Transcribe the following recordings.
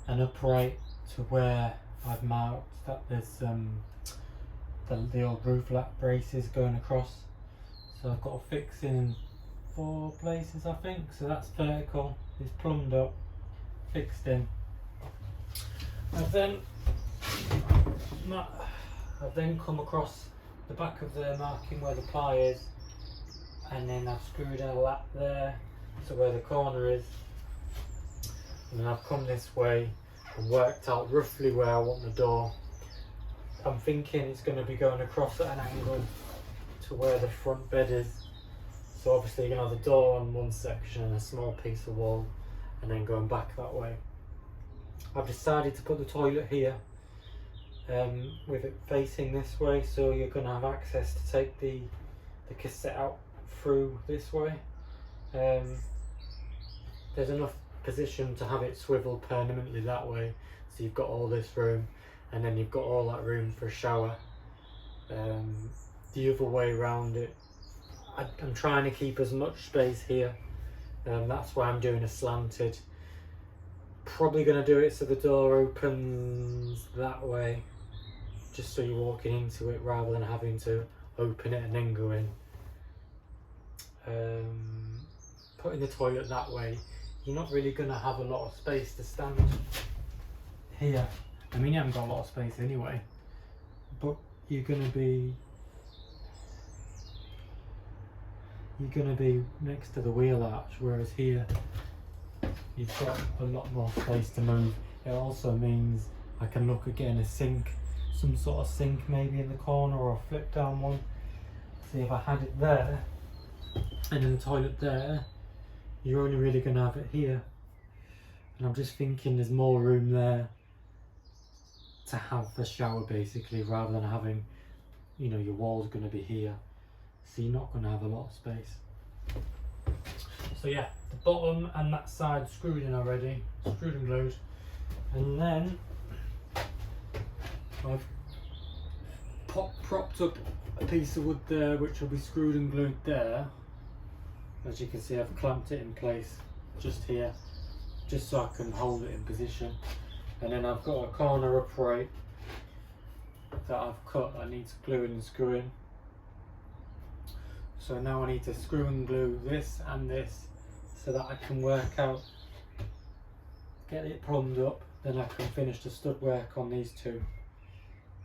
an upright to where I've marked that there's the old roof lap braces going across. So I've got a fix in 4 places, I think. So that's vertical, it's plumbed up, fixed in. I've then come across the back of the marking where the ply is, and then I've screwed a lap there to where the corner is, and then I've come this way and worked out roughly where I want the door. I'm thinking it's going to be going across at an angle to where the front bed is. So obviously you're going to have the door on one section and a small piece of wall, and then going back that way. I've decided to put the toilet here, with it facing this way, so you're going to have access to take the cassette out through this way. There's enough position to have it swivel permanently that way, so you've got all this room, and then you've got all that room for a shower. The other way around it, I'm trying to keep as much space here, that's why I'm doing a slanted. Probably going to do it so the door opens that way, just so you're walking into it rather than having to open it and then go in. Putting the toilet that way, you're not really going to have a lot of space to stand here. I mean, you haven't got a lot of space anyway, but you're going to be next to the wheel arch, whereas here you've got a lot more space to move. It also means I can look at getting a sink, some sort of sink maybe in the corner, or a flip down one. See, if I had it there and then the toilet there, you're only really going to have it here. And I'm just thinking there's more room there to have the shower basically, rather than having, you know, your wall's going to be here, so you're not going to have a lot of space. So yeah, the bottom and that side screwed in already, screwed and glued, and then I've propped up a piece of wood there which will be screwed and glued there. As you can see, I've clamped it in place just here, just so I can hold it in position. And then I've got a corner upright that I've cut, I need to glue and screw in. So now I need to screw and glue this and this so that I can work out, get it plumbed up, then I can finish the stud work on these two.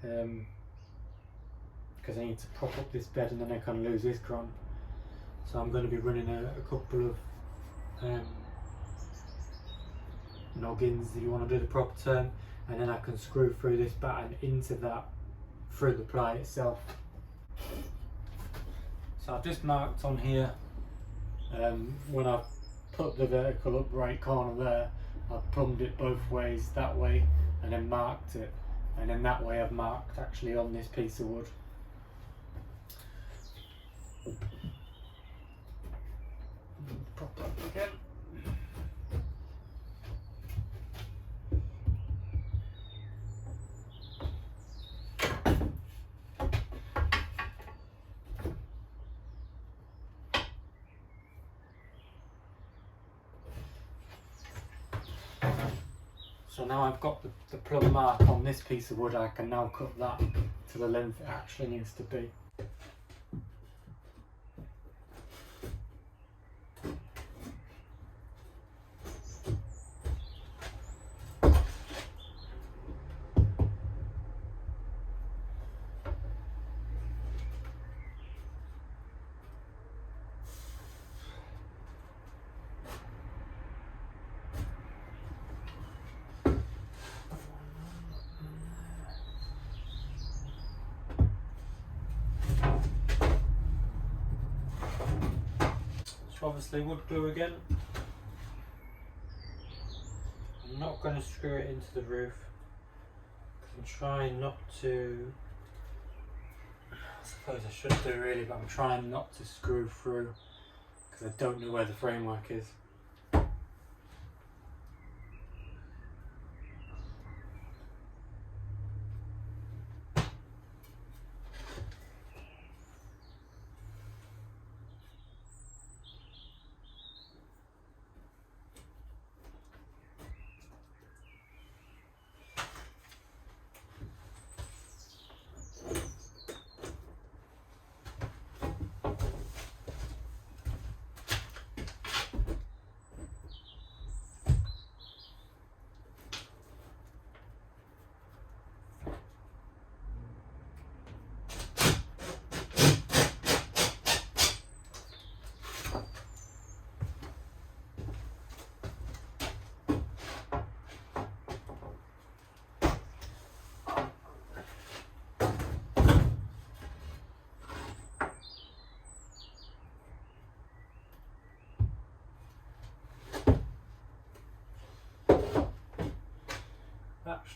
Because I need to prop up this bed and then I can lose this gron. So I'm going to be running a couple of noggins, if you want to do the proper term, and then I can screw through this batten into that through the ply itself. So I've just marked on here, when I've put the vertical upright corner there, I've plumbed it both ways, that way, and then marked it, and then that way I've marked actually on this piece of wood. Prop that up again. So now I've got the plumb mark on this piece of wood, I can now cut that to the length it actually needs to be. Obviously wood glue again. I'm not going to screw it into the roof because I'm trying not to, I suppose I should do really, but I'm trying not to screw through because I don't know where the framework is.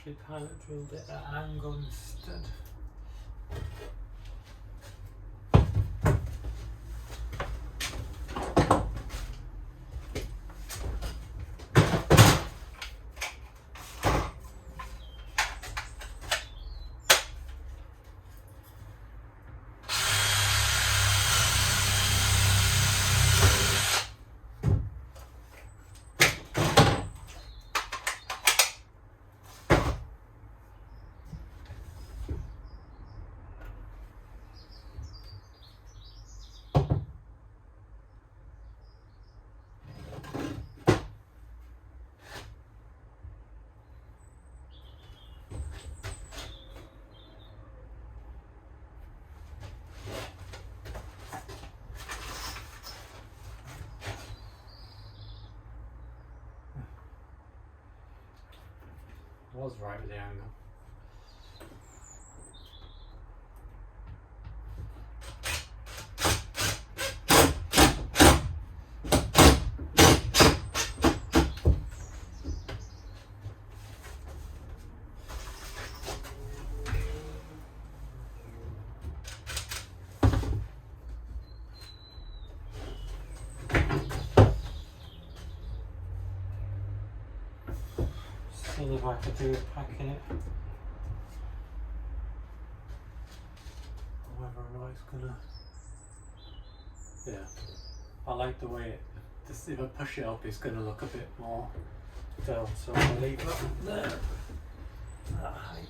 actually pilot drilled it at an angle instead. I was right with the angle. See if I could do it packing it. Whether or not it's gonna. Yeah, I like the way it. This, if I push it up, it's gonna look a bit more dull. So I'll leave that there. That height.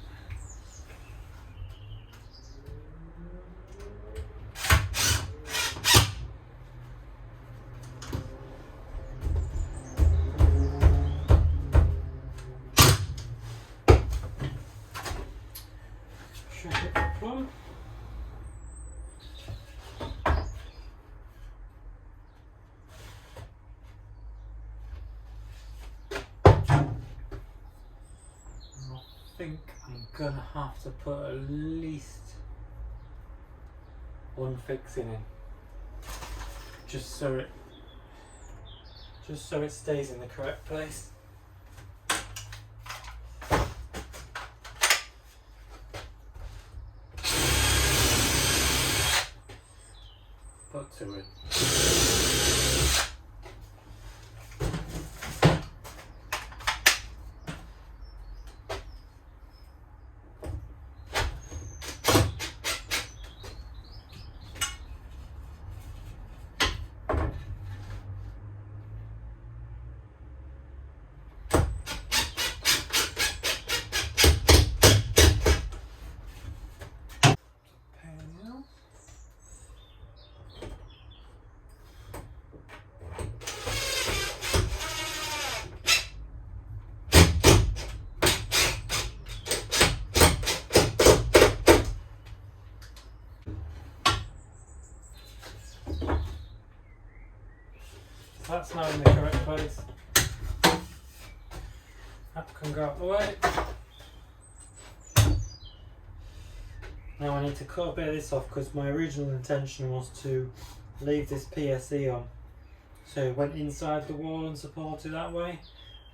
Check it for plumb. I think I'm gonna have to put at least one fixing in, just so it stays in the correct place. Put two in. That's now in the correct place. That can go out the way. Now I need to cut a bit of this off because my original intention was to leave this PSE on, so it went inside the wall and support it that way,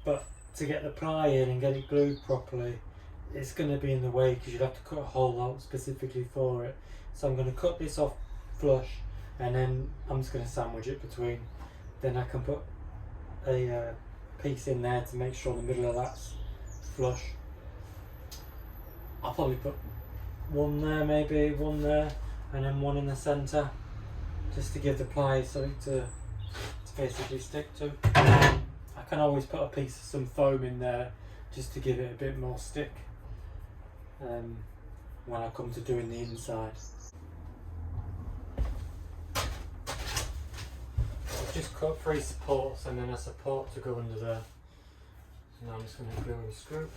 but to get the ply in and get it glued properly, it's going to be in the way because you'd have to cut a hole out specifically for it. So I'm going to cut this off flush and then I'm just going to sandwich it between. Then I can put a piece in there to make sure the middle of that's flush. I'll probably put one there, maybe one there, and then one in the centre, just to give the ply something to basically stick to. I can always put a piece of some foam in there just to give it a bit more stick when I come to doing the inside. I've just cut 3 supports and then a support to go under there. Now I'm just going to glue and screw.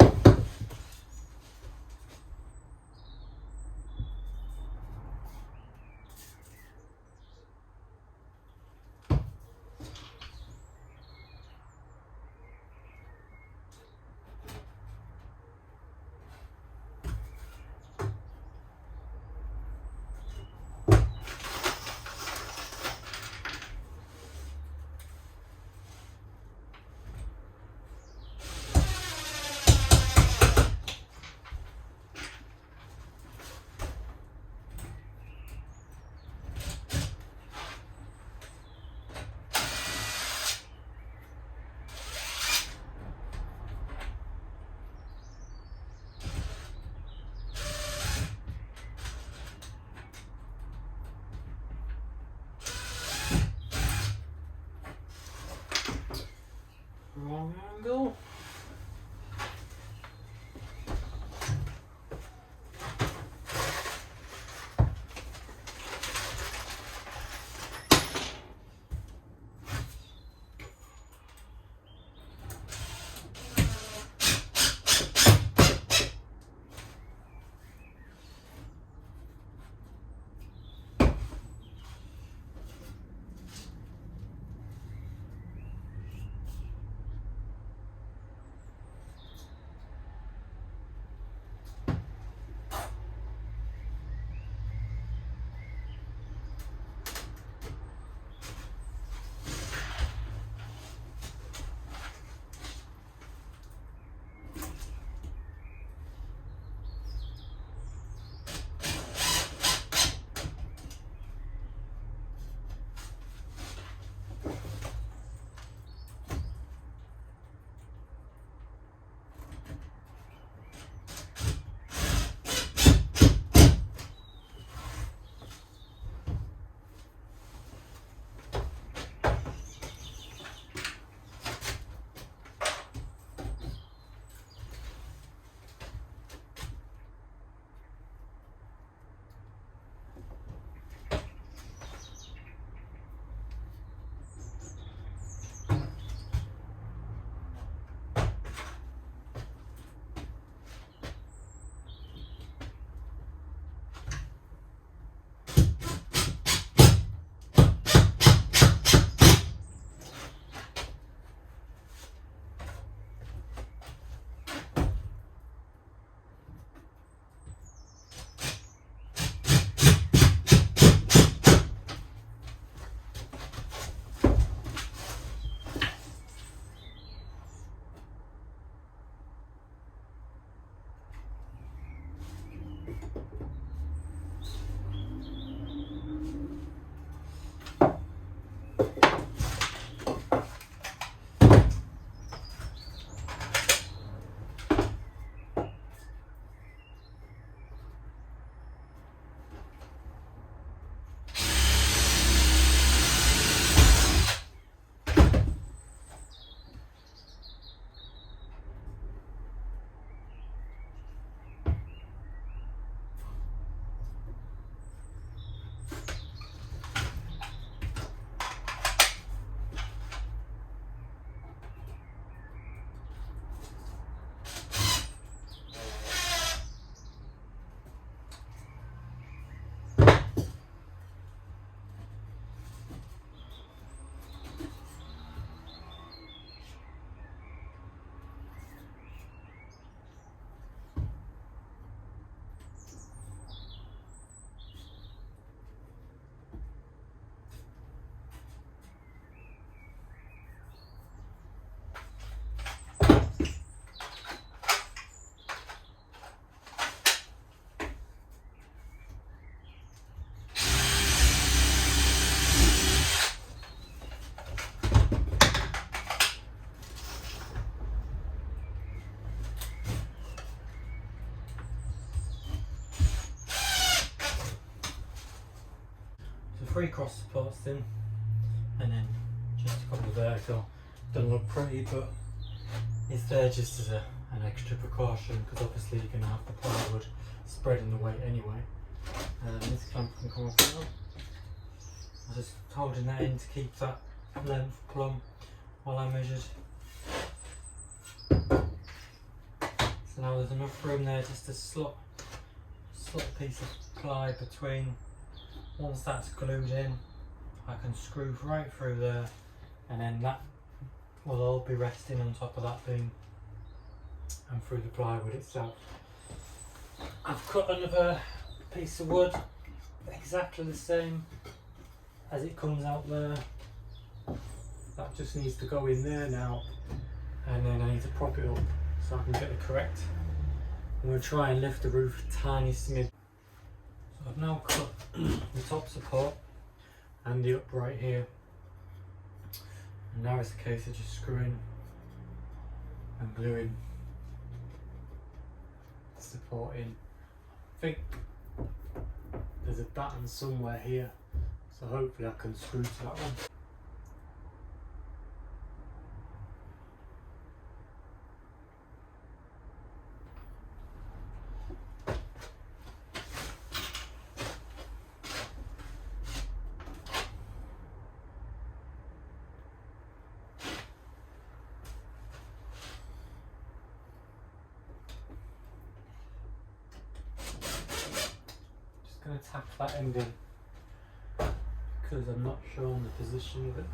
cross supports in, and then just a couple of vertical. Doesn't look pretty, but it's there just as an extra precaution, because obviously you're going to have the plywood spreading the weight anyway. This clamp can come off now. I'm just holding that in to keep that length plumb while I measured. So now there's enough room there just to slot a piece of ply between. Once that's glued in, I can screw right through there, and then that will all be resting on top of that beam and through the plywood itself. I've cut another piece of wood exactly the same as it comes out there. That just needs to go in there now, and then I need to prop it up so I can get the correct. I'm going to try and lift the roof a tiny smidge. So I've now cut the top support and the upright here, and now it's a case of just screwing and gluing the support in. I think there's a batten somewhere here, so hopefully I can screw to that one. Going to tap that end in because I'm not sure on the position of it.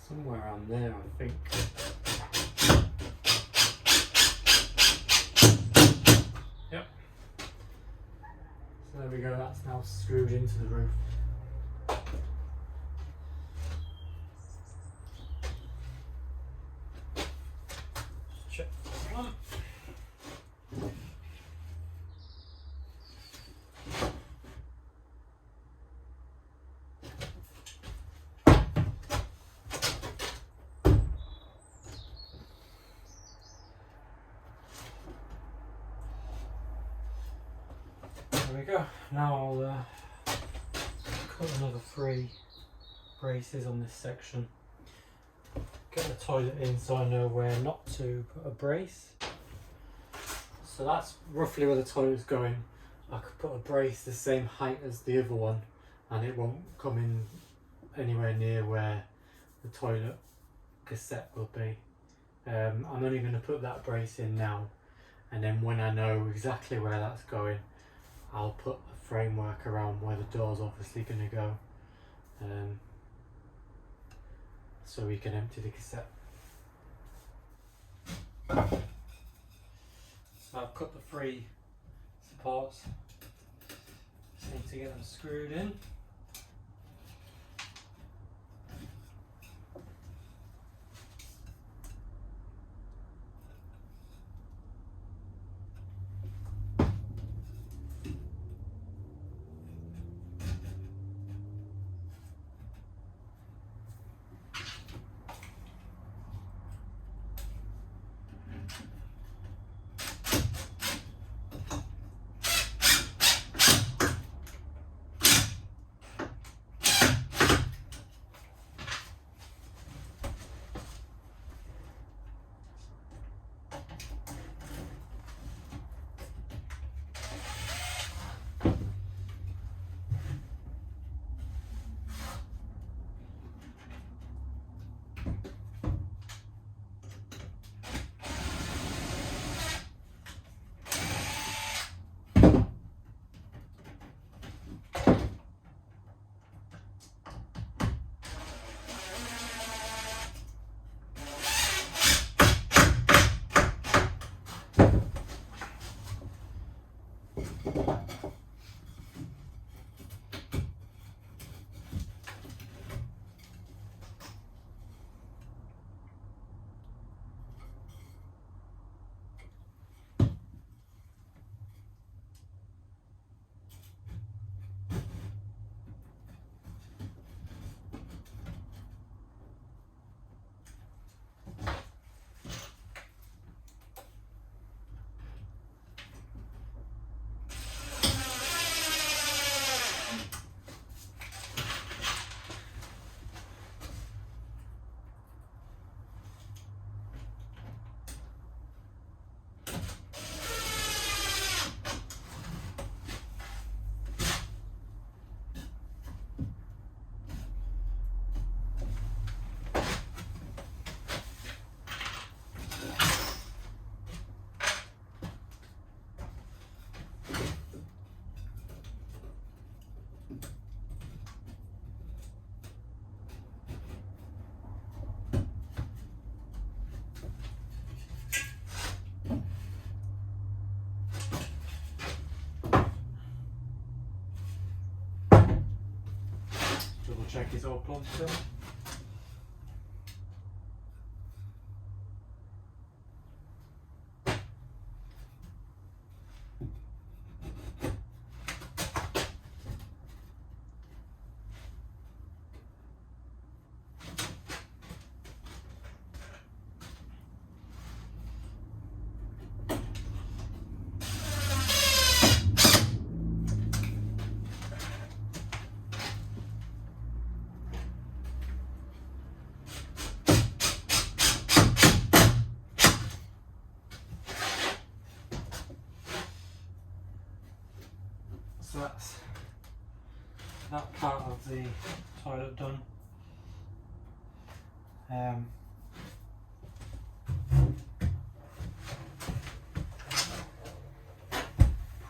Somewhere around there, I think. Yep. So there we go, that's now screwed into the roof. Check that one. There we go. Now I'll cut another 3 braces on this section. Get the toilet in so I know where not to put a brace. So that's roughly where the toilet's going. I could put a brace the same height as the other one and it won't come in anywhere near where the toilet cassette will be. I'm only going to put that brace in now, and then when I know exactly where that's going, I'll put a framework around where the door's obviously going to go, so we can empty the cassette. So I've cut the 3 supports, just need to get them screwed in. double check it's all plugged still. So that's that part of the toilet done.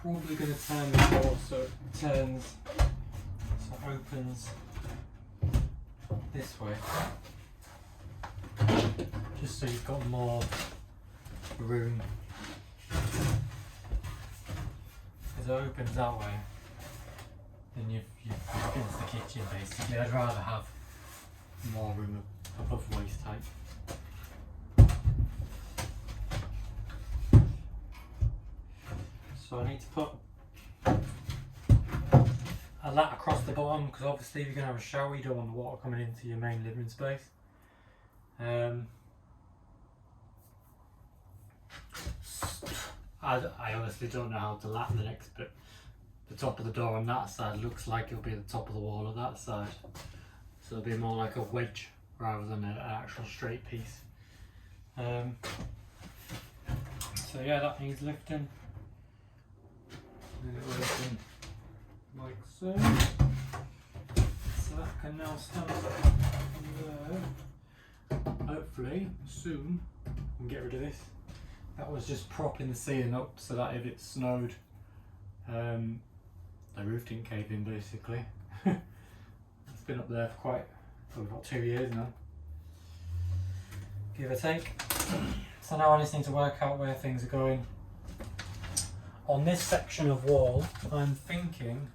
Probably going to turn the door so it turns, so it opens this way, just so you've got more room. If it opens that way, then you're against the kitchen basically. I'd rather have more room above waist height. So I need to put a lat across the bottom, because obviously if you're going to have a shower you don't want the water coming into your main living space. I honestly don't know how to lat the next bit. The top of the door on that side looks like it'll be the top of the wall on that side. So it'll be more like a wedge rather than an actual straight piece. So yeah, that needs lifting. And it will open like so. So that can now stand up there. Hopefully soon we can get rid of this. That was just propping the ceiling up so that if it snowed, the roof didn't cave in basically. It's been up there for probably about 2 years now, give or take. So now I just need to work out where things are going. On this section of wall, I'm thinking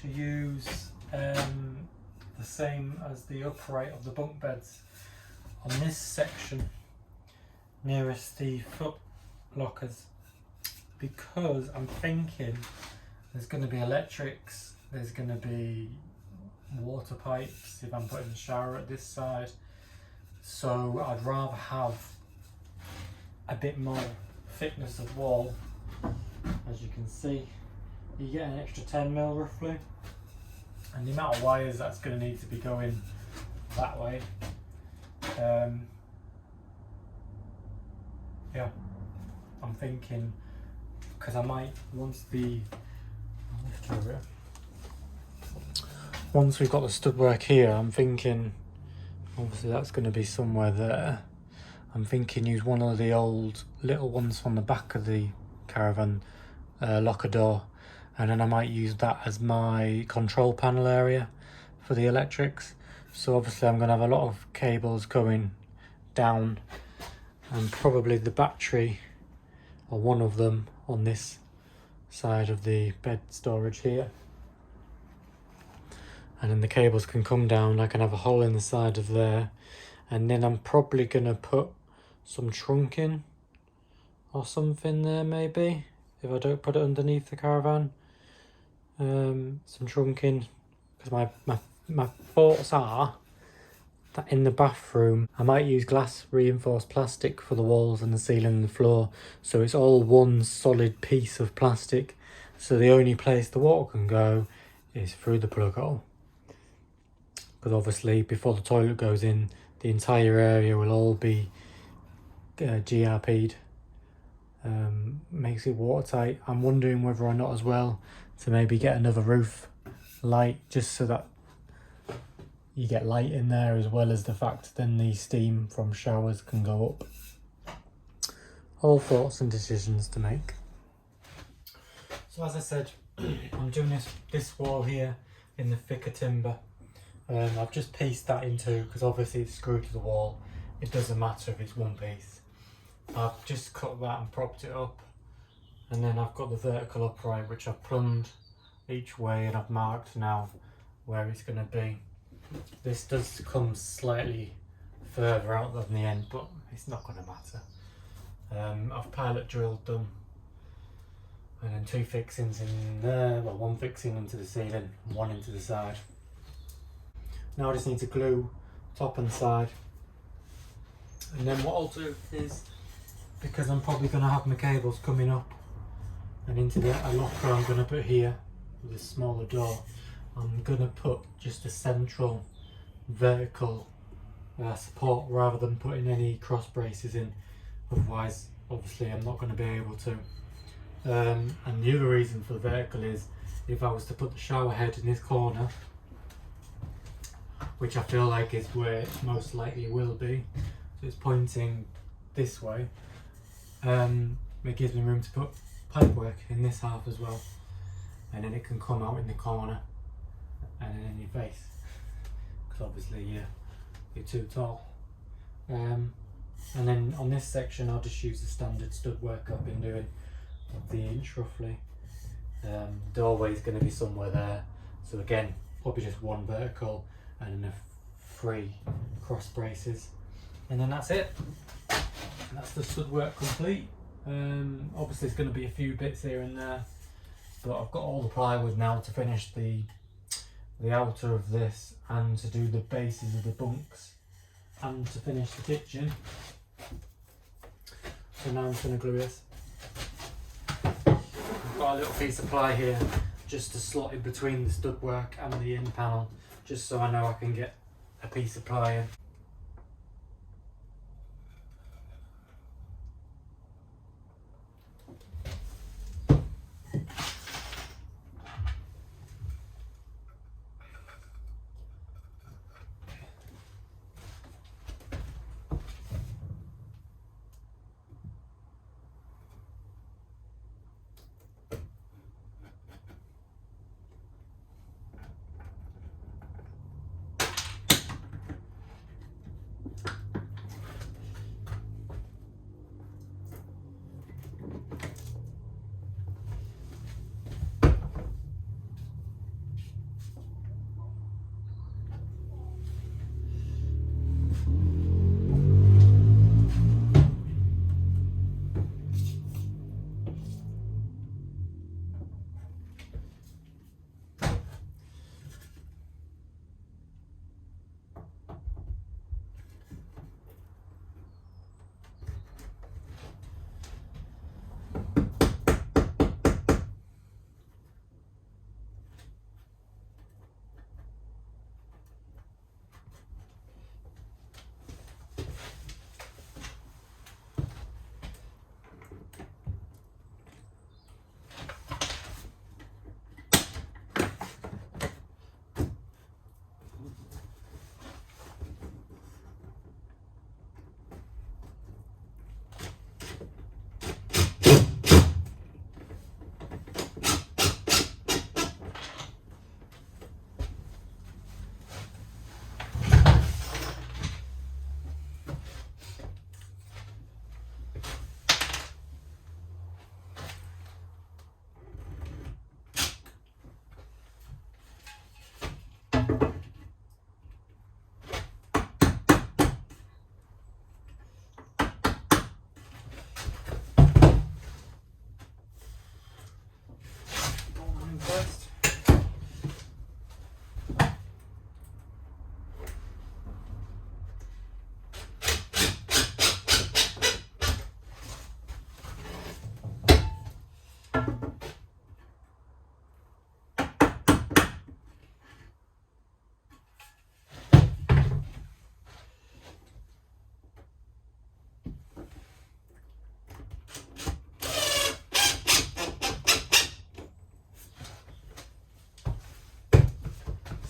to use the same as the upright of the bunk beds. On this section, nearest the foot lockers, because I'm thinking there's going to be electrics, there's going to be water pipes if I'm putting the shower at this side. So I'd rather have a bit more thickness of wall. As you can see, you get an extra 10mm roughly, and the amount of wires that's going to need to be going that way. Yeah, I'm thinking, because I might, once we've got the stud work here, I'm thinking, obviously that's going to be somewhere there. I'm thinking use one of the old little ones from the back of the Caravan locker door, and then I might use that as my control panel area for the electrics. So obviously I'm going to have a lot of cables going down, and probably the battery or one of them on this side of the bed storage here, and then the cables can come down. I can have a hole in the side of there, and then I'm probably going to put some trunking or something there maybe, if I don't put it underneath the Caravan. Some trunking, because my thoughts are that in the bathroom I might use glass reinforced plastic for the walls and the ceiling and the floor, so it's all one solid piece of plastic, so the only place the water can go is through the plug hole. Because obviously before the toilet goes in, the entire area will all be GRP'd. Makes it watertight. I'm wondering whether or not as well to maybe get another roof light, just so that you get light in there, as well as the fact then the steam from showers can go up. All thoughts and decisions to make. So as I said, I'm doing this wall here in the thicker timber. I've just pieced that into, because obviously it's screwed to the wall, it doesn't matter if it's one piece. I've just cut that and propped it up, and then I've got the vertical upright which I've plumbed each way, and I've marked now where it's going to be. This does come slightly further out than the end, but it's not going to matter. I've pilot drilled them, and then 2 fixings in there, well, 1 fixing into the ceiling and 1 into the side. Now I just need to glue top and side, and then what I'll do is, because I'm probably going to have my cables coming up and into a locker I'm going to put here with a smaller door, I'm going to put just a central vertical support rather than putting any cross braces in, otherwise obviously I'm not going to be able to. And the other reason for the vertical is if I was to put the shower head in this corner, which I feel like is where it most likely will be, so it's pointing this way, it gives me room to put pipework in this half as well, and then it can come out in the corner and then in your face, because obviously you're too tall. And then on this section I'll just use the standard stud work I've been doing of the inch roughly. Doorway's going to be somewhere there, so again probably just 1 vertical and then 3 cross braces, and then that's it. That's the stud work complete. Obviously there's going to be a few bits here and there, but I've got all the plywood now to finish the outer of this and to do the bases of the bunks and to finish the kitchen. So now I'm just going to glue this. I've got a little piece of ply here just to slot in between the stud work and the in panel, just so I know I can get a piece of ply in.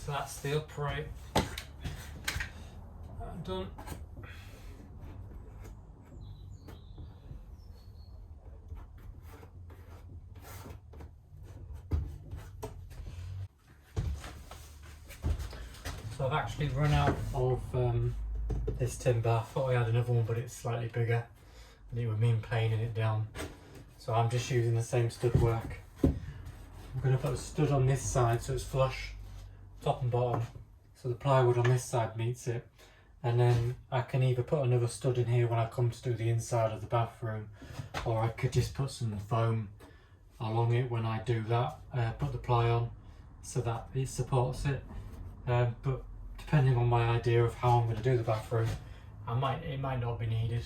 So that's the upright done. So I've actually run out of this timber. I thought I had another one, but it's slightly bigger and it would mean planing it down. So I'm just using the same stud work. I'm going to put a stud on this side so it's flush, top and bottom, so the plywood on this side meets it, and then I can either put another stud in here when I come to do the inside of the bathroom, or I could just put some foam along it when I do that, put the ply on so that it supports it, but depending on my idea of how I'm going to do the bathroom, it might not be needed,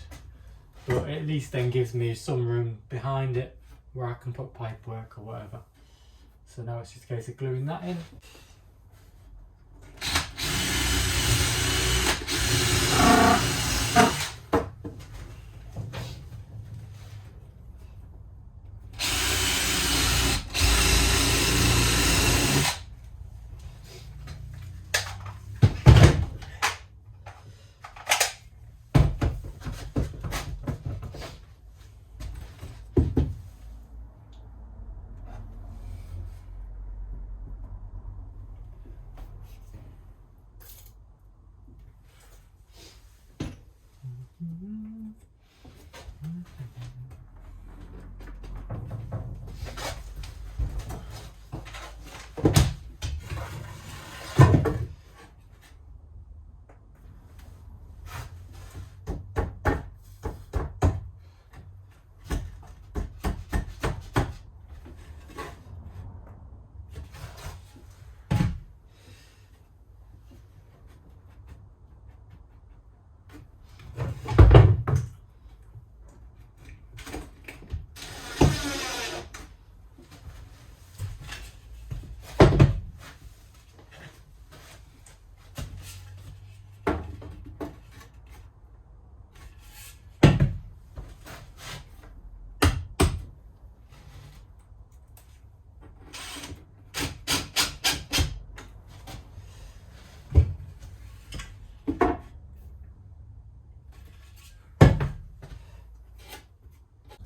but at least then gives me some room behind it where I can put pipe work or whatever. So now it's just a case of gluing that in.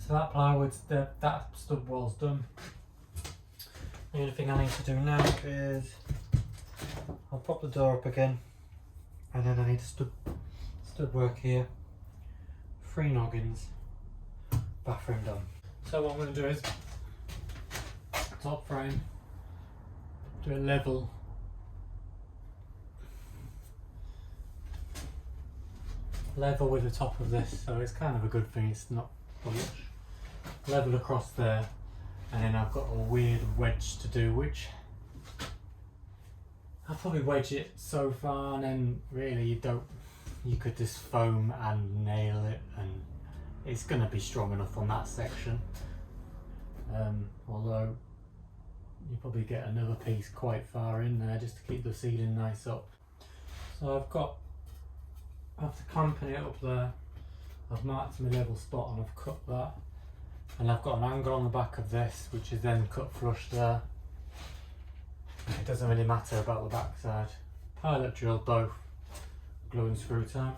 So that plywood's, that stud wall's done. The only thing I need to do now is I'll pop the door up again, and then I need stud work here, 3 noggins, bathroom done. So what I'm going to do is top frame, do it level, with the top of this, so it's kind of a good thing, it's not much. Level across there, and then I've got a weird wedge to do, which I'll probably wedge it so far, and then really you could just foam and nail it, and it's going to be strong enough on that section, although you probably get another piece quite far in there just to keep the ceiling nice up. So after clamping it up there, I've marked my level spot and I've cut that, and I've got an angle on the back of this which is then cut flush there. It doesn't really matter about the back side. Pilot drill both, glue and screw tight.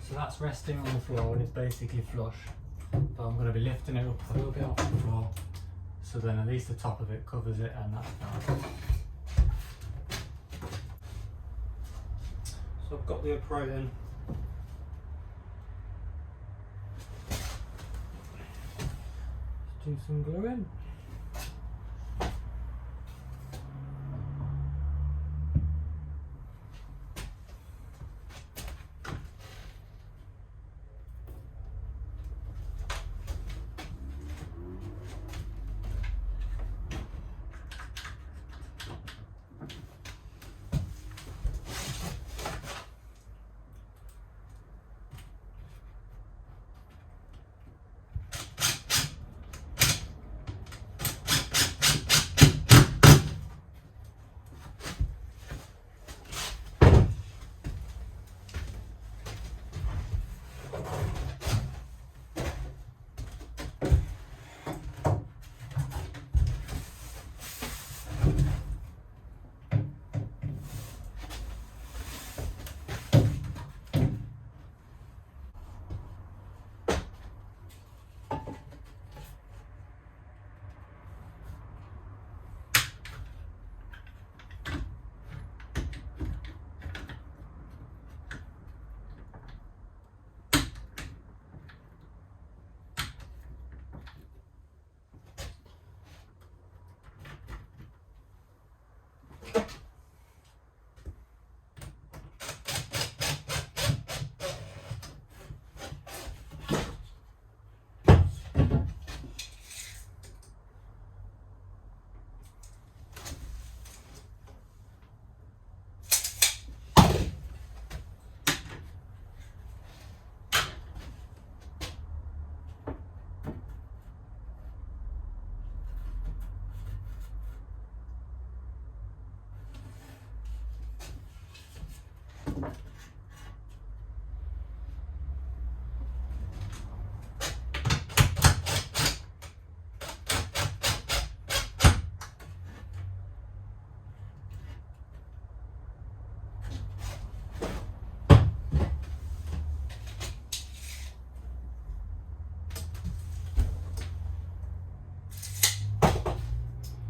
So that's resting on the floor and it's basically flush, but I'm going to be lifting it up a little bit off the floor, so then at least the top of it covers it, and that's fine. So I've got the upright in. Let's do some gluing.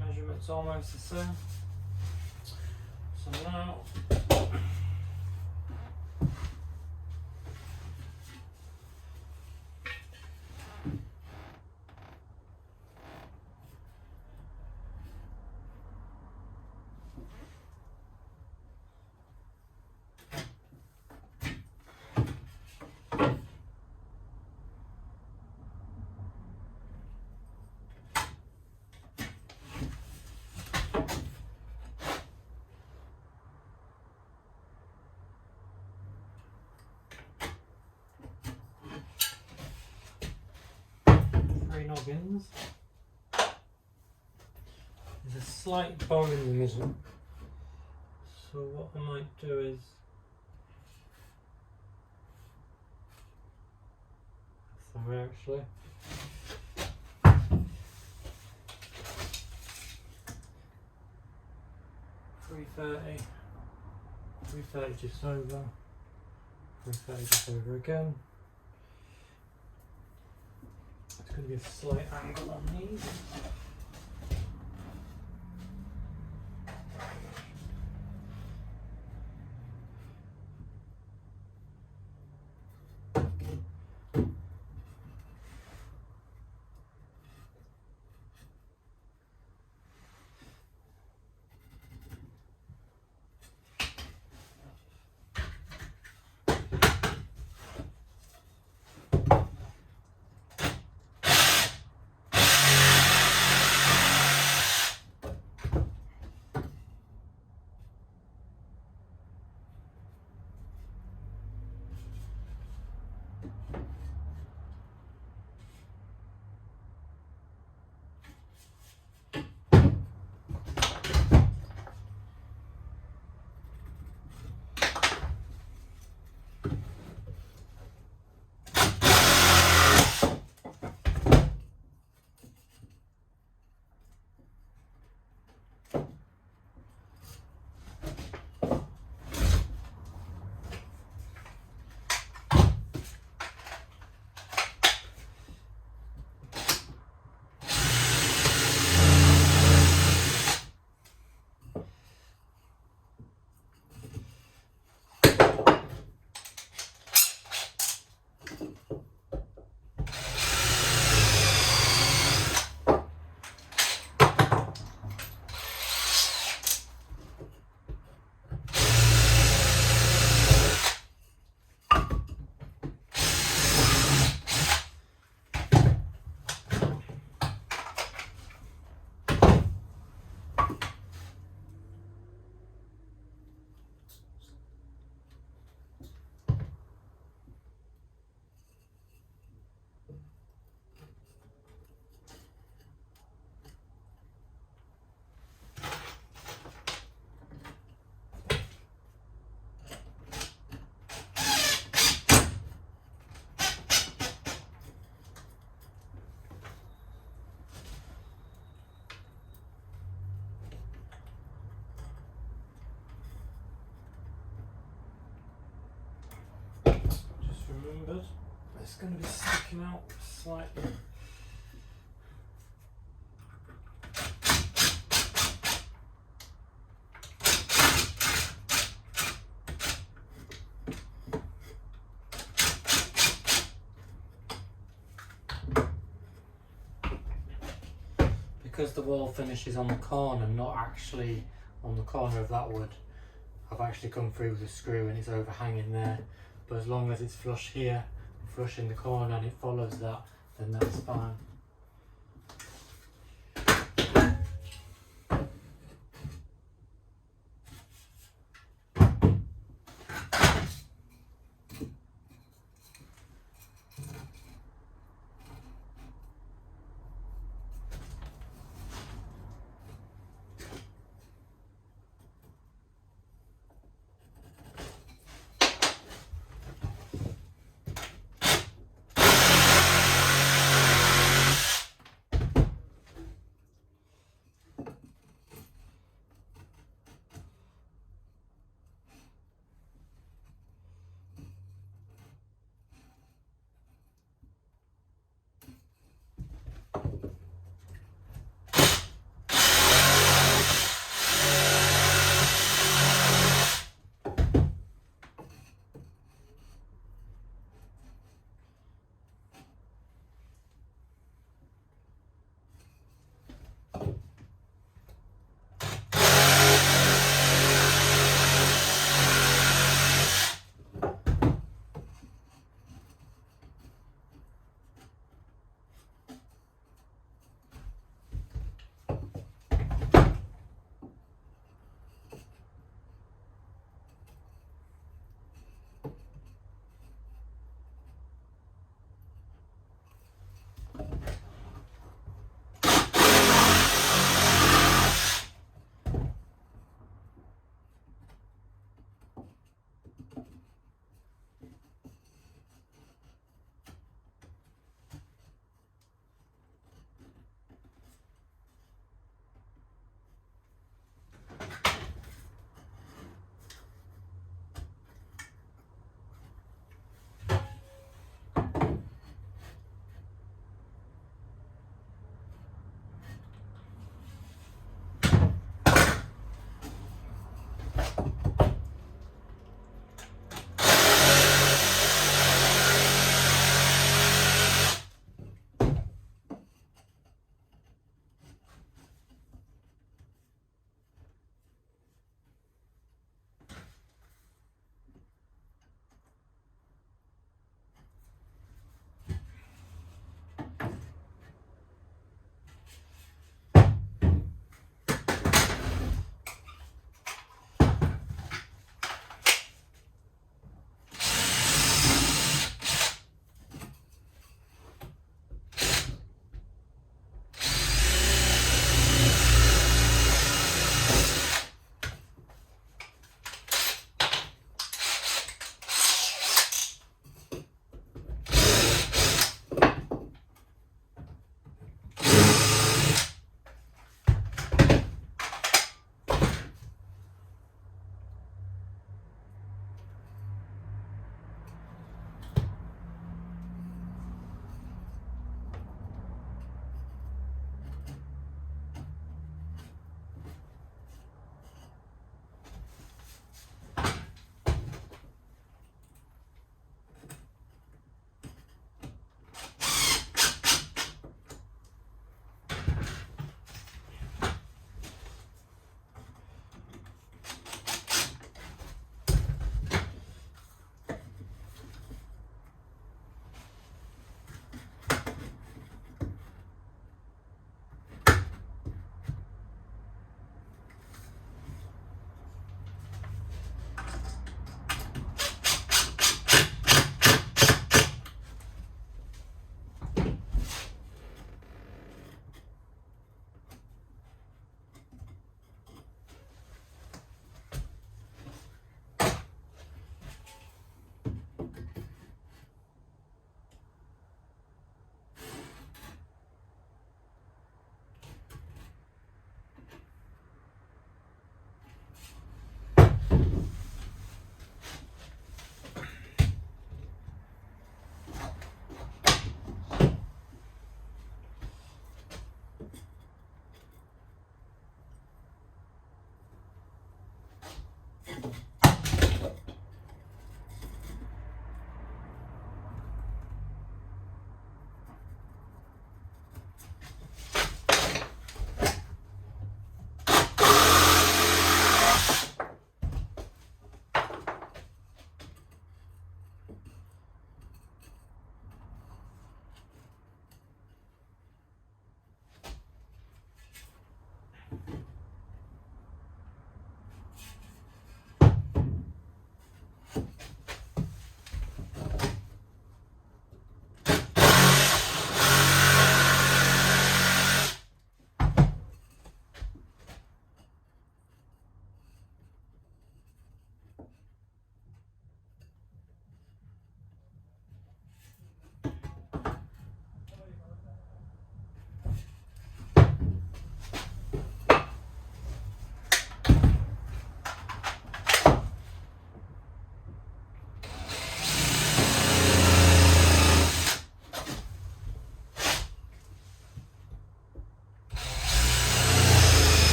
Measurement's almost the same. So now noggins. There's a slight bow in the middle, so what I might do is somewhere actually 330 just over, 330 just over again. It's going to be a slight angle on these. Remembered, it's going to be sticking out slightly. Because the wall finish is on the corner, not actually on the corner of that wood, I've actually come through with a screw and it's overhanging there. But as long as it's flush here, flush in the corner, and it follows that, then that's fine.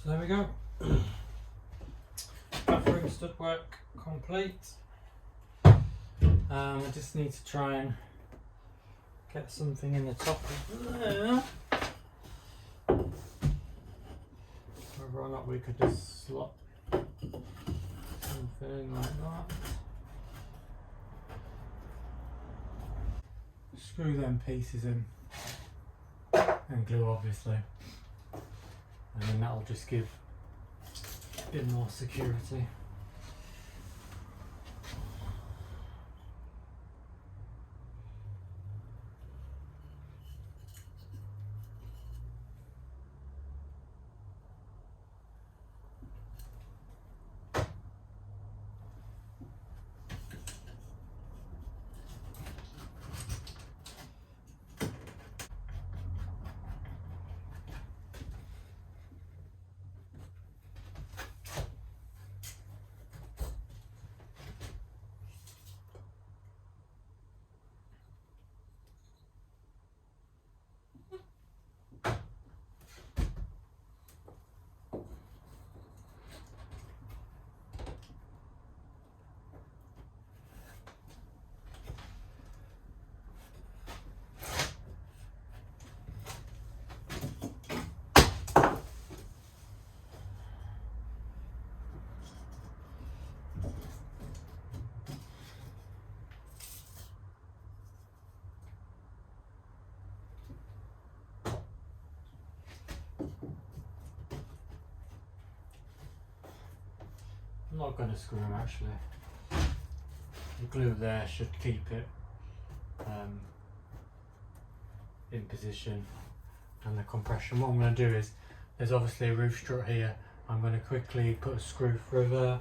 So there we go. Bathroom stud work complete. I just need to try and get something in the top of there. Whether or not we could just slot something like that. Screw them pieces in and glue, obviously, and then that'll just give a bit more security. I'm not going to screw them actually. The glue there should keep it in position, and the compression. What I'm going to do is, there's obviously a roof strut here. I'm going to quickly put a screw through there.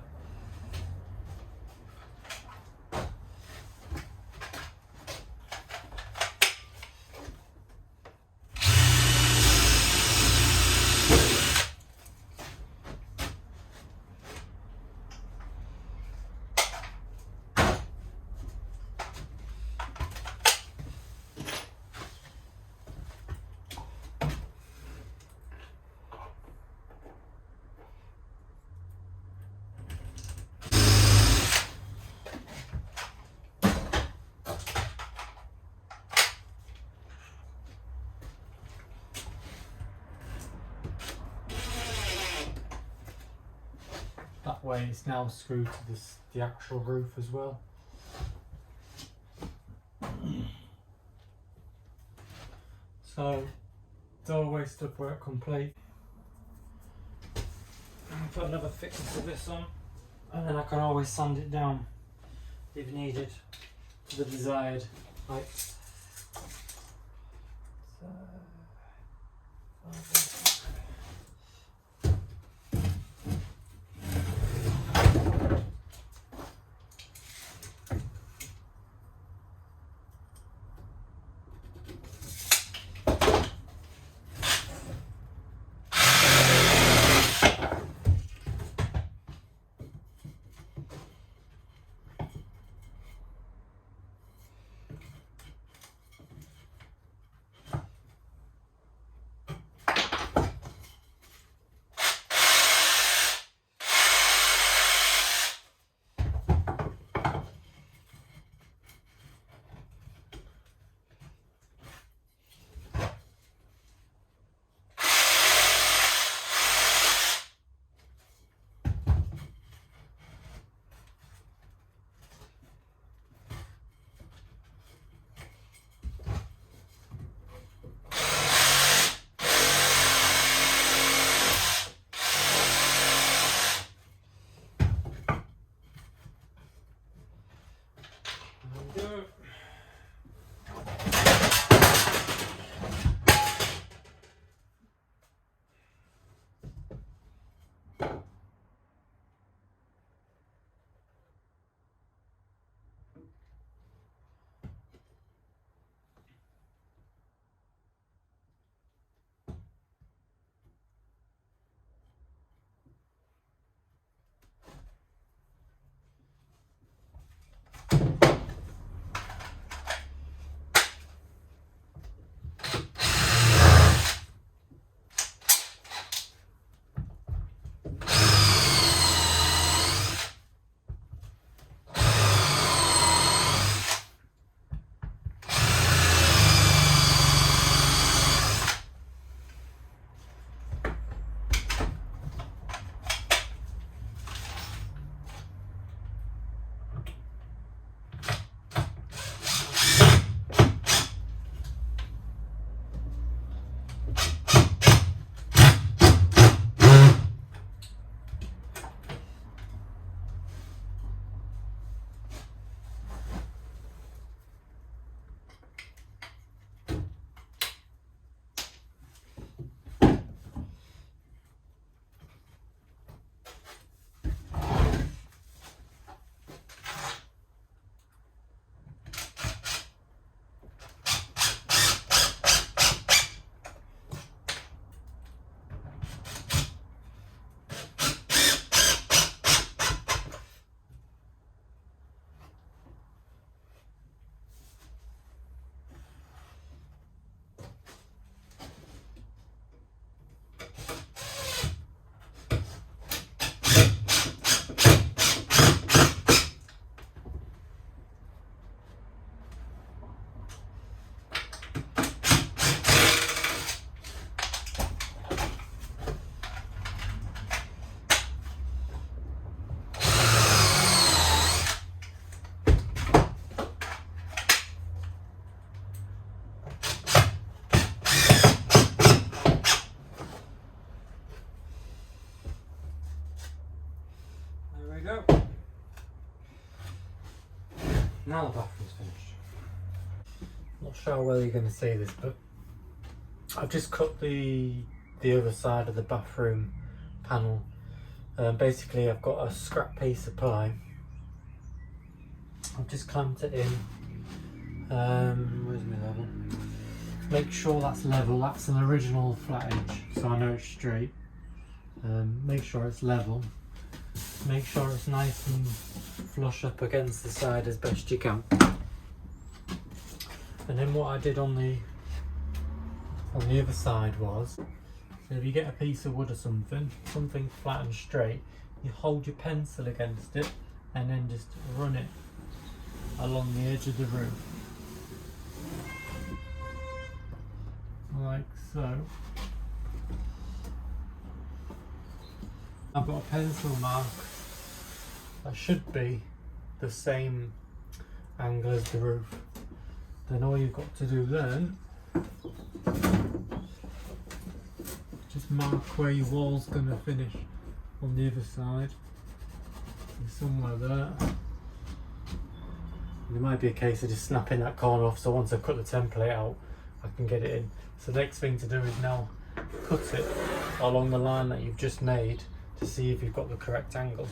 That way it's now screwed to the actual roof as well. So, doorway stud work complete. I'll put another thickness of this on, and then I can always sand it down if needed to the desired height. So, Now the bathroom's finished. Not sure how well you're going to see this, but I've just cut the other side of the bathroom panel. Basically I've got a scrap piece of ply. I've just clamped it in. Where's my level? Make sure that's level. That's an original flat edge, so I know it's straight. Make sure it's level. Make sure it's nice and flush up against the side as best you can. And then what I did on the other side was, so if you get a piece of wood or something flat and straight, you hold your pencil against it and then just run it along the edge of the roof, like so. I've got a pencil mark that should be the same angle as the roof. Then all you've got to do then, just mark where your wall's going to finish on the other side. Somewhere there. There might be a case of just snapping that corner off, so once I cut the template out I can get it in. So the next thing to do is now cut it along the line that you've just made to see if you've got the correct angle.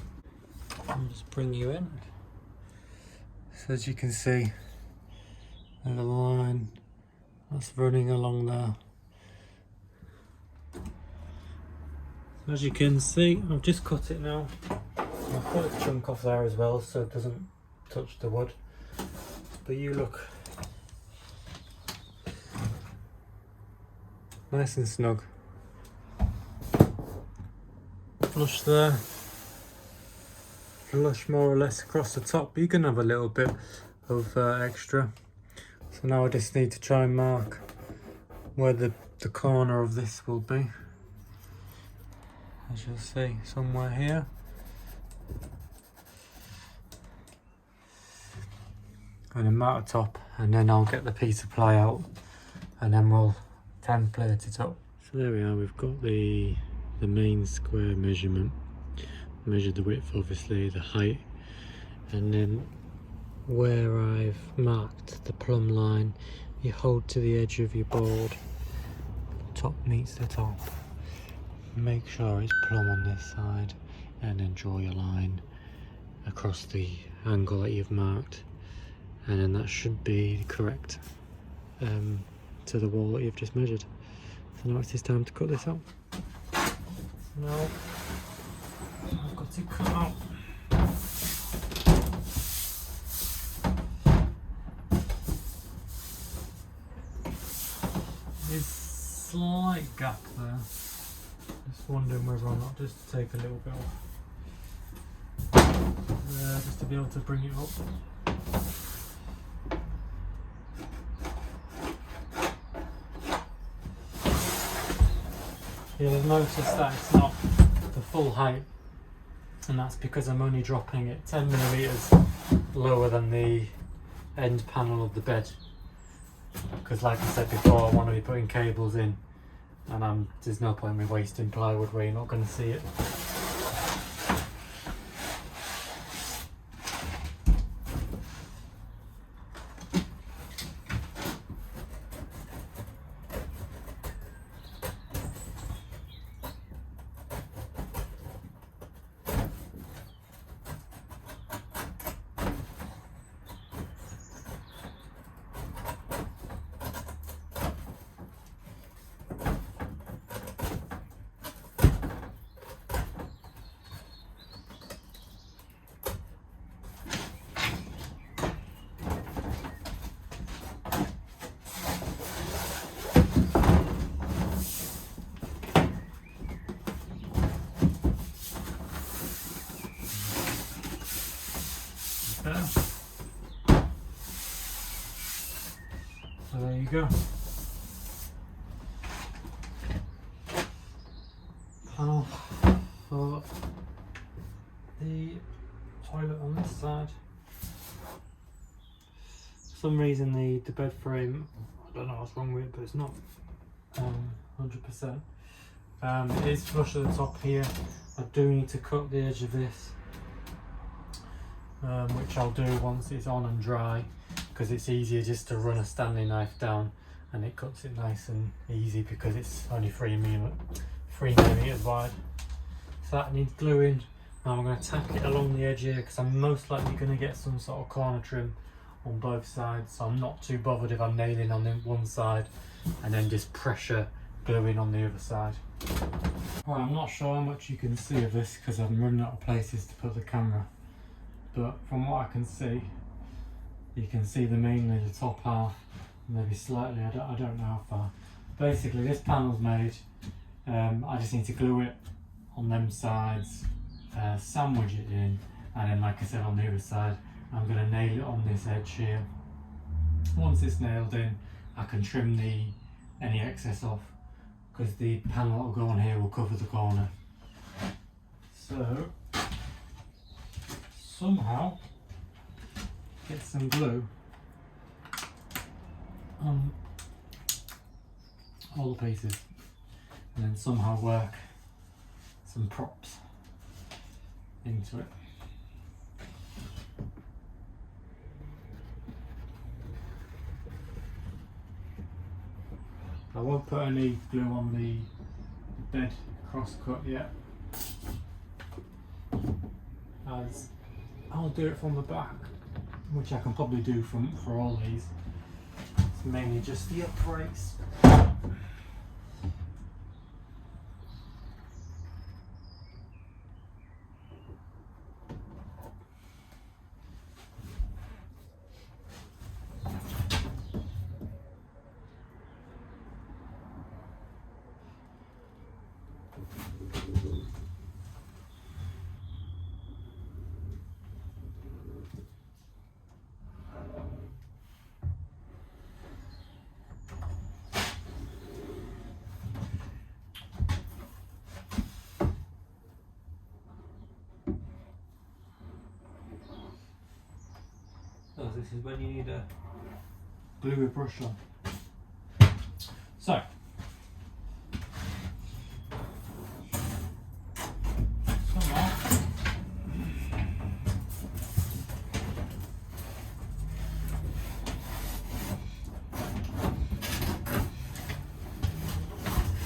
I'll just bring you in. So as you can see, there's a line that's running along there. So as you can see, I've just cut it now. I've cut a chunk off there as well so it doesn't touch the wood. But you look nice and snug. Flush there. Flush more or less across the top. You can have a little bit of extra. So now I just need to try and mark where the corner of this will be. As you'll see, somewhere here. And then mark the top, and then I'll get the piece of ply out and then we'll template it up. So there we are, we've got the main square measurement. Measure the width, obviously, the height, and then where I've marked the plumb line, you hold to the edge of your board, top meets the top, make sure it's plumb on this side, and then draw your line across the angle that you've marked, and then that should be correct to the wall that you've just measured. So now it's just time to cut this out. Now I've got to cut out this slight gap there. Just wondering whether or not just to take a little bit off there, just to be able to bring it up. You'll notice that it's not the full height, and that's because I'm only dropping it 10mm lower than the end panel of the bed, because like I said before, I want to be putting cables in, and there's no point in me wasting plywood where you're not going to see it. So there you go. Panel for the toilet on this side. For some reason the bed frame, I don't know what's wrong with it, but it's not 100%. It is flush at the top here. I do need to cut the edge of this which I'll do once it's on and dry, because it's easier just to run a Stanley knife down and it cuts it nice and easy because it's only 3mm wide. So that needs gluing. Now I'm going to tack it along the edge here because I'm most likely going to get some sort of corner trim on both sides, so I'm not too bothered if I'm nailing on one side and then just pressure gluing on the other side. Right, I'm not sure how much you can see of this because I'm running out of places to put the camera, but from what I can see, you can see mainly the top half, maybe slightly, I don't know how far. Basically this panel's made, I just need to glue it on them sides, sandwich it in, and then like I said on the other side I'm going to nail it on this edge here. Once it's nailed in, I can trim any excess off because the panel that will go on here will cover the corner. So somehow get some glue on all the pieces and then somehow work some props into it. I won't put any glue on the bed cross cut yet, as I'll do it from the back, which I can probably do for all these. It's mainly just the uprights. So this is when you need to glue a brush on. So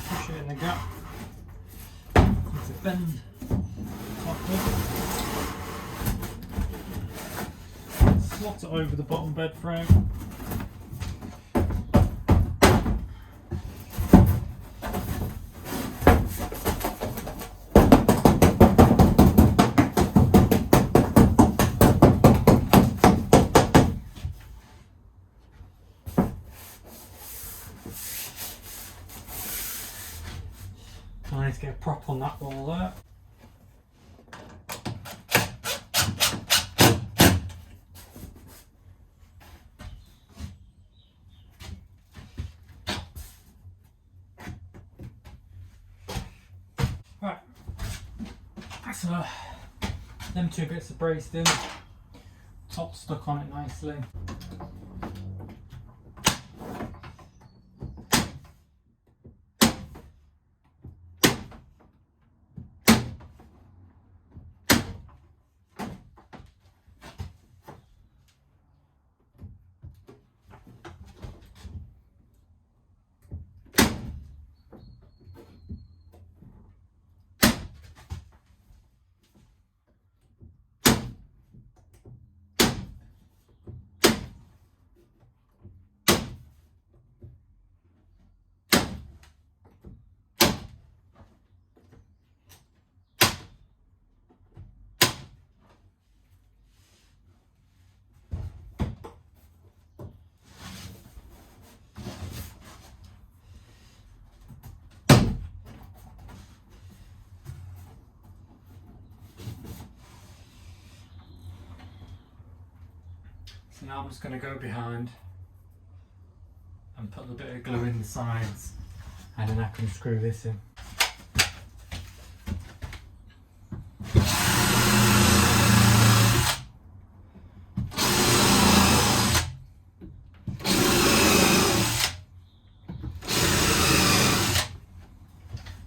push it in the gap. Need to bend top up. Slot it over the bottom bed frame. I need to get a prop on that wall there. Right, so them two bits are braced in, top stuck on it nicely. So now I'm just going to go behind and put a bit of glue in the sides, and then I can screw this in.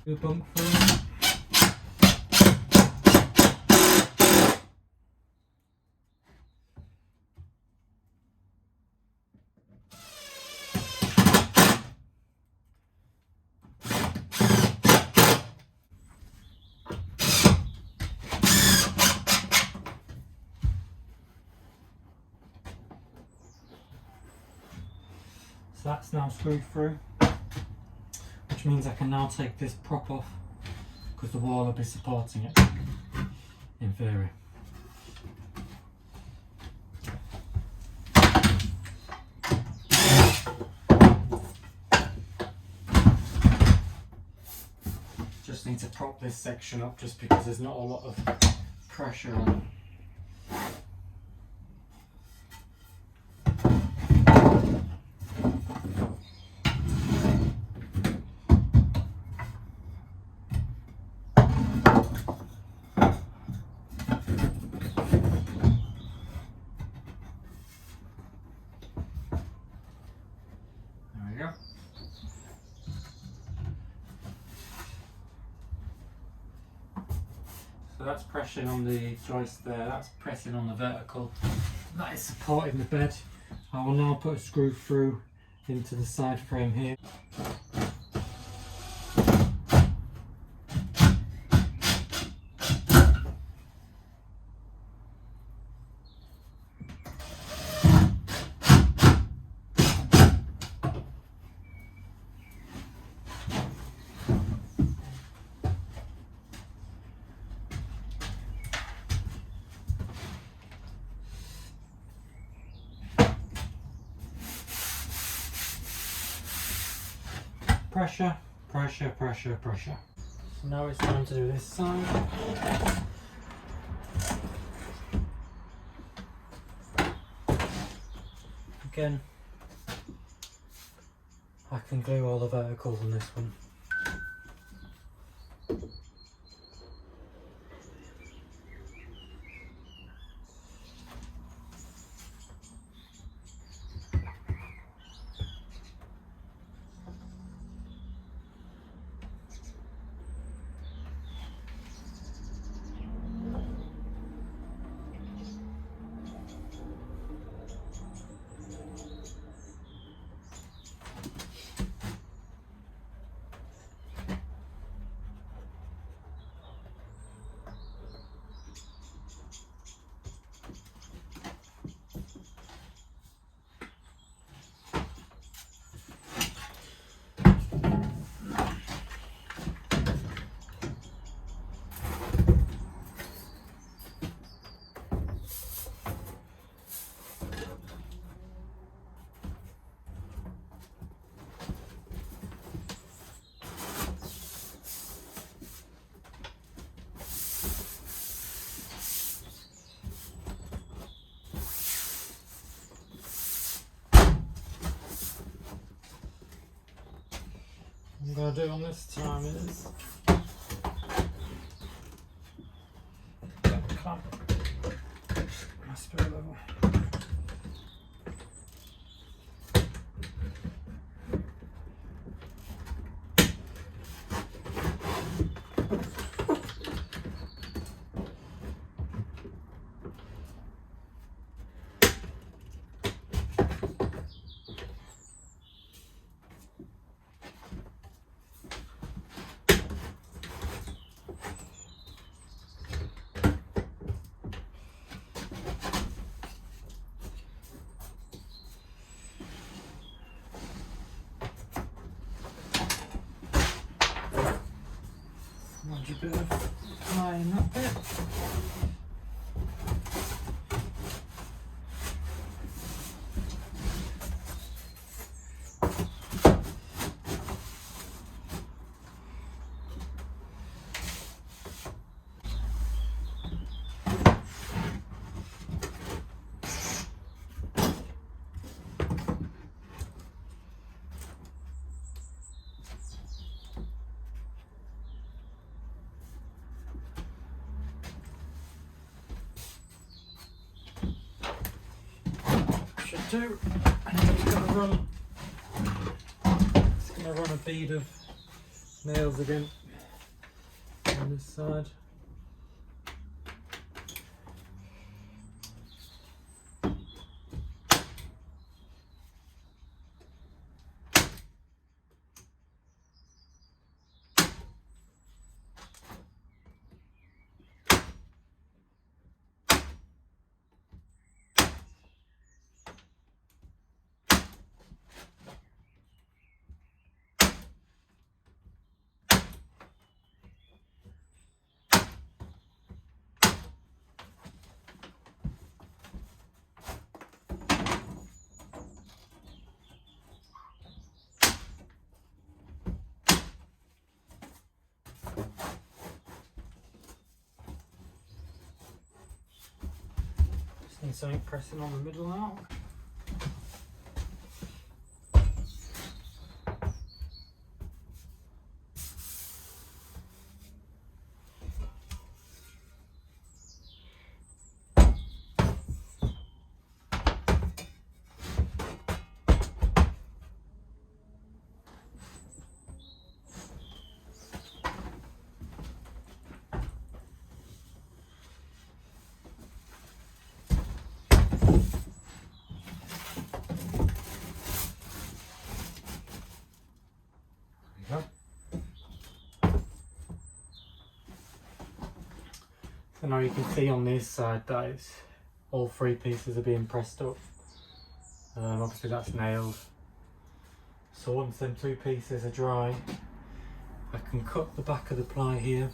Do a bunk through. that's now screwed through, which means I can now take this prop off because the wall will be supporting it in theory. Just need to prop this section up just because there's not a lot of pressure on it. So that's pressing on the joist there, that's pressing on the vertical, that is supporting the bed. I will now put a screw through into the side frame here. Pressure, pressure, pressure, pressure. So now it's time to do this side. Again, I can glue all the verticals on this one. What I'm going to do on this time is get the clamp my spirit level. A bit of ply in that bit. Should do. And I'm just gonna run a bead of nails again on this side. getting something pressing on the middle now. So now you can see on this side that all 3 pieces are being pressed up. Obviously that's nailed. So once them 2 pieces are dry, I can cut the back of the ply here.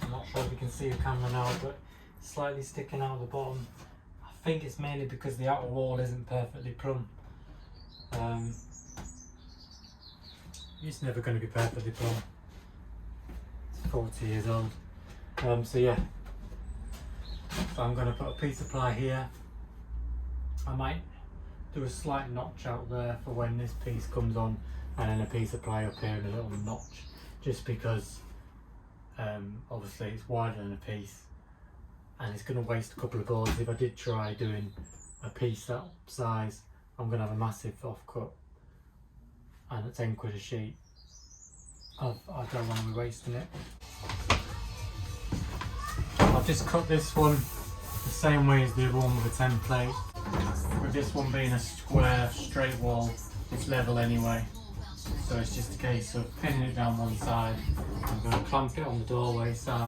I'm not sure if you can see the camera now, but it's slightly sticking out of the bottom. I think it's mainly because the outer wall isn't perfectly plumb. It's never going to be perfectly plumb. It's 40 years old. So yeah, so I'm going to put a piece of ply here. I might do a slight notch out there for when this piece comes on, and then a piece of ply up here and a little notch, just because obviously it's wider than a piece and it's going to waste a couple of boards. If I did try doing a piece that size, I'm going to have a massive offcut, and at 10 quid a sheet, I don't want to be wasting it. I've just cut this one the same way as the other one with a template. With this one being a square, straight wall, it's level anyway. So it's just a case of pinning it down one side. I'm going to clamp it on the doorway side.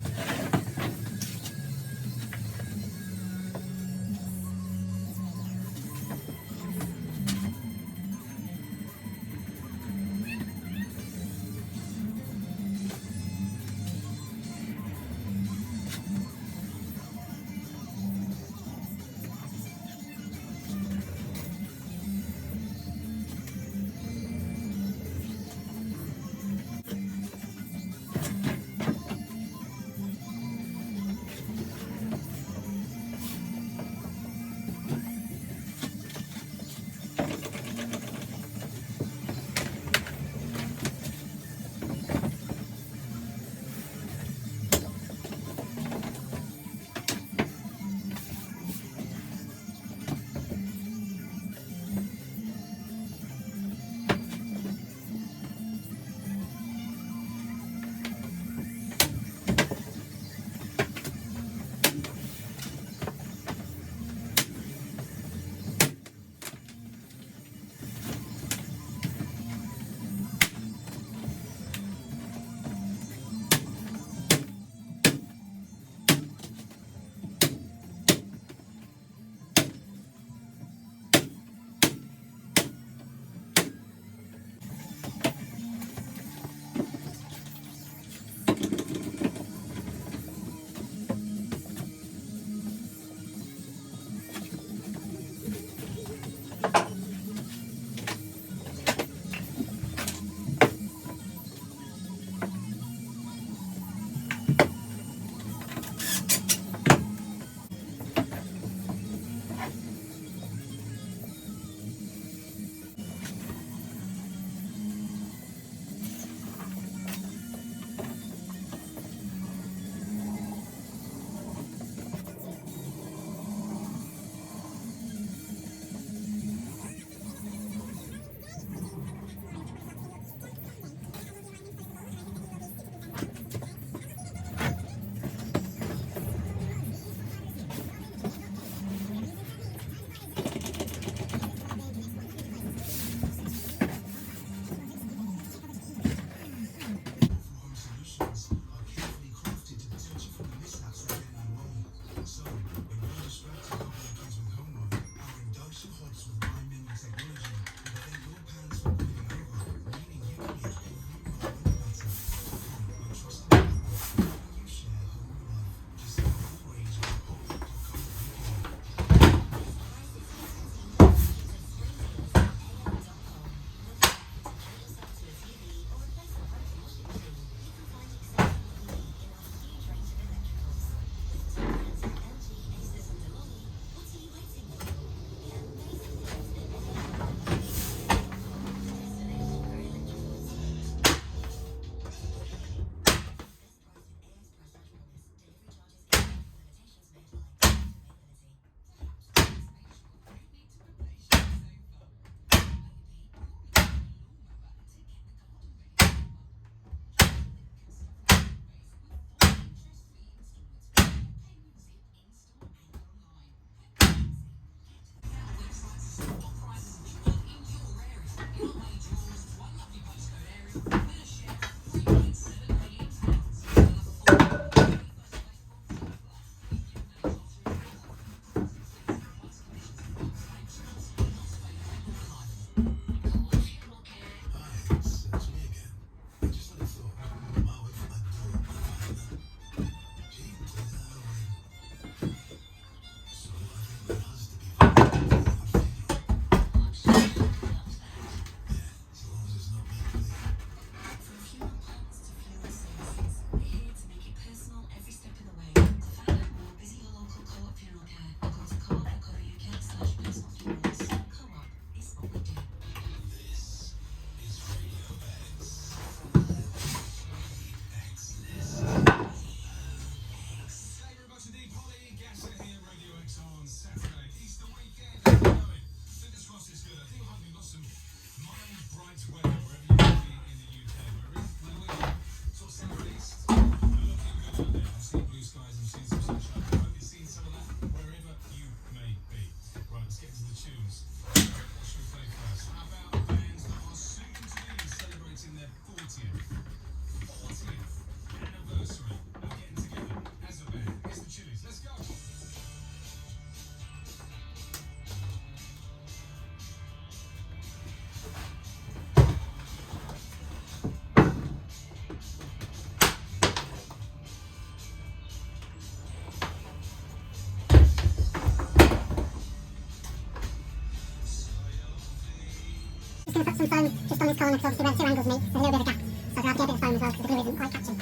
this corner because obviously where the two angles meet, there's a little bit of a gap. So I'll have to get a bit of foam as well because the glue isn't quite catching.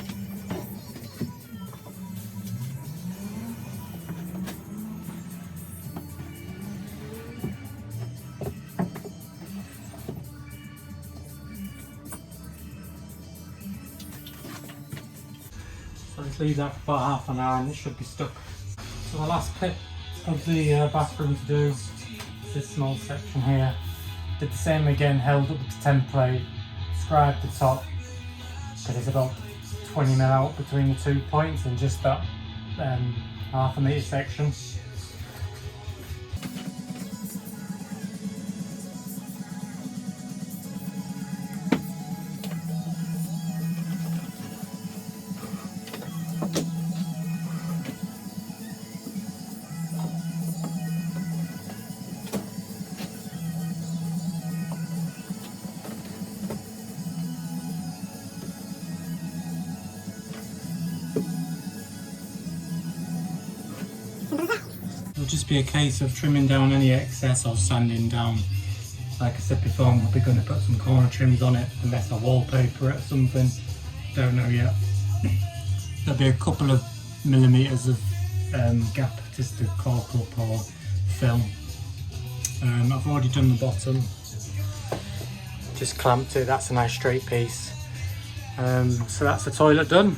So let's leave that for about half an hour and it should be stuck. So the last bit of the bathroom to do is this small section here. Did the same again, held up with the template, scribed the top, because it's about 20 mil out between the 2 points in just that half a metre section. It'll just be a case of trimming down any excess or sanding down. Like I said before, I'm probably going to put some corner trims on it unless I wallpaper it or something. Don't know yet. There'll be a couple of millimetres of gap just to cork up or fill. I've already done the bottom. Just clamped it, that's a nice straight piece. So that's the toilet done.